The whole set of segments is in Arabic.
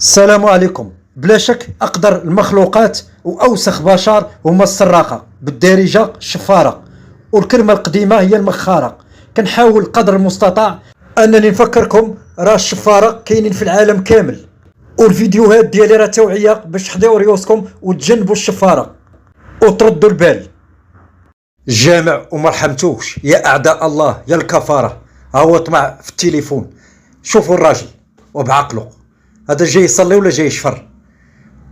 السلام عليكم. بلا شك أقدر المخلوقات وأوسخ بشر هما السراقة، بالدارجة الشفارة، والكلمة القديمة هي المخارة. كنحاول قدر المستطاع أنني نفكركم راه الشفارة كاينين في العالم كامل، والفيديوهات ديالي راه توعية باش تحضيو ريوسكم وتجنبوا الشفارة وتردوا البال. الجامع وما رحمتوش يا أعداء الله يا الكفارة. هو طمع في التليفون، شوفوا الراجل وبعقله، هذا جاي يصلي ولا جاي يشفر؟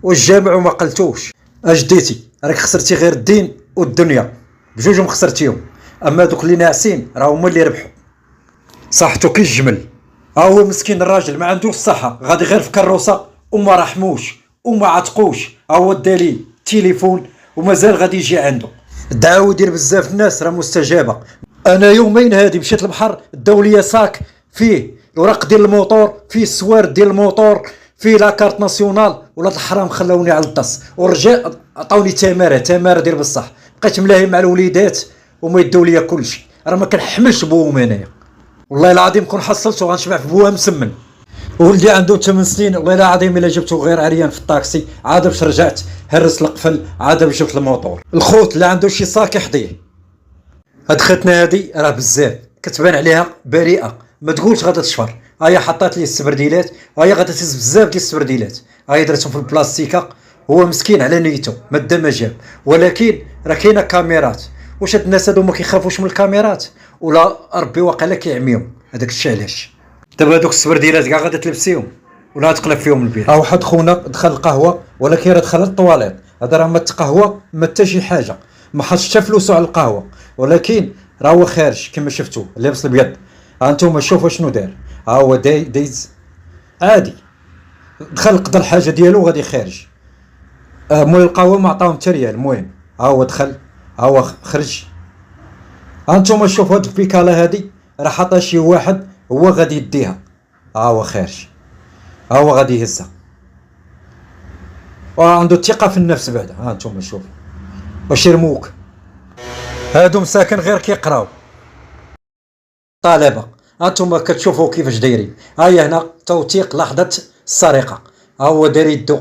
والجامع وما قلتوش. اجديتي راك خسرتي غير الدين والدنيا، بجوجهم خسرتيهم. اما دوك اللي ناعسين راه هما اللي ربحوا. صحتو كي الجمل. هو مسكين الراجل ما عندوش الصحة، غادي غير في كروسة وما رحموش وما عتقوش. هو الدليل تليفون ومازال غادي يجي عنده. الدعاوي ديال بزاف الناس راه مستجابة. انا يومين هادي مشيت للبحر داو ليا صاك فيه الوراق ديال الموطور، فيه السوارد ديال الموطور، فيه لاكارت ناسيونال. ولاد الحرام خلاوني على الدص، والرجال عطاوني تماره ديال بصح. بقيت ملاهي مع الوليدات وما يداو ليا كلشي. راه ما كنحملش بوهم انايا، والله العظيم كون حصلته غنشبع في بوها مسمن. ولدي عنده 8 سنين، والله العظيم الا جبته غير عريان في الطاكسي عاد باش رجعت هرس القفل عاد باش جبت الموطور. الخوت اللي عنده شي صاك يحضيه. هاد ختنا هادي راه بزاف كتبان عليها بريئه، ما تقولش غادا تشفر. هيا حطات لي السبرديلات، هيا غادا تهز بزاف ديال السبرديلات، هيا درتهم في البلاستيكه. هو مسكين على نيته ما دا ما جاب، ولكن راه كاينه كاميرات. واش هاد الناس هادو ما كيخافوش من الكاميرات؟ ولا ربي واقيلا كيعميهم؟ هذاك الشيء علاش دابا هادوك السبرديلات كاع غادا تلبسيهم ولا تقلب فيهم البيت. ها واحد خونا دخل القهوه، ولكن راه دخل للطواليط. هذا راه ما تقهوى ما حتى شي حاجه، ما حطش حتى فلوسو على القهوه، ولكن راه هو خارج كما شفتوا لابس الابيض. ها انتم شوفوا شنو دار. ها هو دايز عادي، دخل قضى الحاجه ديالو وغادي خارج. مول القهوه ما عطاهم حتى ريال. المهم ها هو دخل، ها هو خرج. ها انتم شوفوا هاد البيكالا هادي راه حاطها شي واحد هو غادي يديها. ها هو خارج، ها هو غادي يهزها، وعنده الثقه في النفس بعدا. ها انتم شوفوا واش يرموك. هادو مساكن غير كيقراو طلبه. هانتوما كتشوفوا كيفاش دايرين. هيا هنا توثيق لحظه السرقه. ها هو داير يدو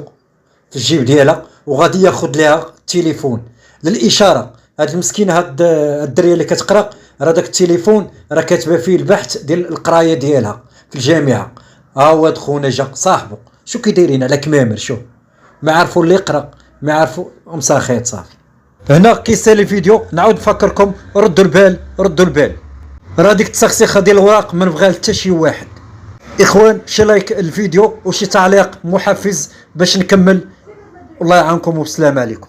في الجيب ديالها وغادي ياخذ ليها التليفون للاشاره. هاد المسكينه هاد الدريه اللي كتقرا راه داك التليفون راه كاتبه فيه البحث ديال القرايه ديالها في الجامعه. ها هو هاد خونا جا صاحبو شو كيدايرين على كمامر. شوف ما عرفوا اللي يقرا ما عرفوا مساخيط صافي. هنا كيسالي الفيديو نعاود نفكركم ردوا البال ردوا البال. راه ديك التسخسيخه ديال الوراق ما نبغيها حتى شي واحد. اخوان شي لايك الفيديو وشي تعليق محفز باش نكمل. الله يعاونكم وبسلام عليكم.